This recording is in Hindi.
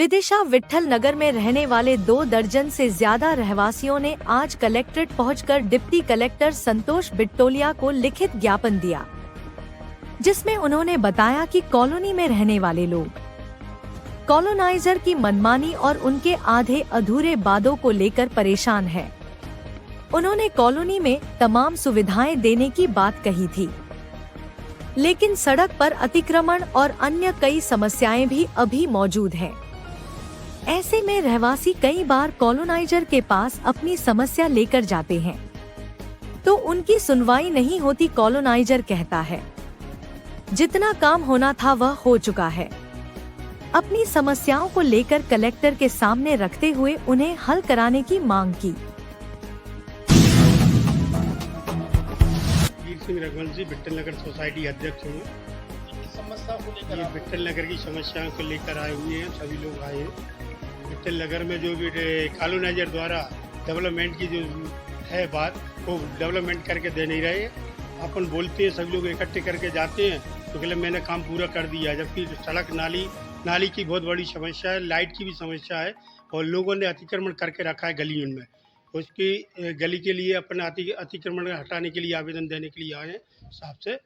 विदिशा विट्ठल नगर में रहने वाले 2 दर्जन से ज्यादा रहवासियों ने आज कलेक्ट्रेट पहुंचकर डिप्टी कलेक्टर संतोष बिट्टोलिया को लिखित ज्ञापन दिया, जिसमें उन्होंने बताया कि कॉलोनी में रहने वाले लोग कॉलोनाइजर की मनमानी और उनके आधे अधूरे वादों को लेकर परेशान हैं। उन्होंने कॉलोनी में तमाम सुविधाएं देने की बात कही थी, लेकिन सड़क पर अतिक्रमण और अन्य कई समस्याएं भी अभी मौजूद हैं। ऐसे में रहवासी कई बार कॉलोनाइजर के पास अपनी समस्या लेकर जाते हैं, तो उनकी सुनवाई नहीं होती। कॉलोनाइजर कहता है, जितना काम होना था वह हो चुका है। अपनी समस्याओं को लेकर कलेक्टर के सामने रखते हुए उन्हें हल कराने की मांग की। सिंह रघुवंशी विट्ठल नगर सोसाइटी अध्यक्ष हूँ। समस्या को लेकर ये विट्ठल नगर की समस्याओं को लेकर आए हुए हैं, सभी लोग आए हैं। विट्ठल नगर में जो भी कॉलोनाइजर द्वारा डेवलपमेंट की जो है बात, वो डेवलपमेंट करके दे नहीं रहे। अपन बोलते हैं, सभी लोग इकट्ठे करके जाते हैं तो कहले मैंने काम पूरा कर दिया, जबकि सड़क नाली की बहुत बड़ी समस्या है, लाइट की भी समस्या है और लोगों ने अतिक्रमण करके रखा है गलियों में। उसकी गली के लिए अपने अतिक्रमण हटाने के लिए आवेदन देने के लिए आए हैं साहब से।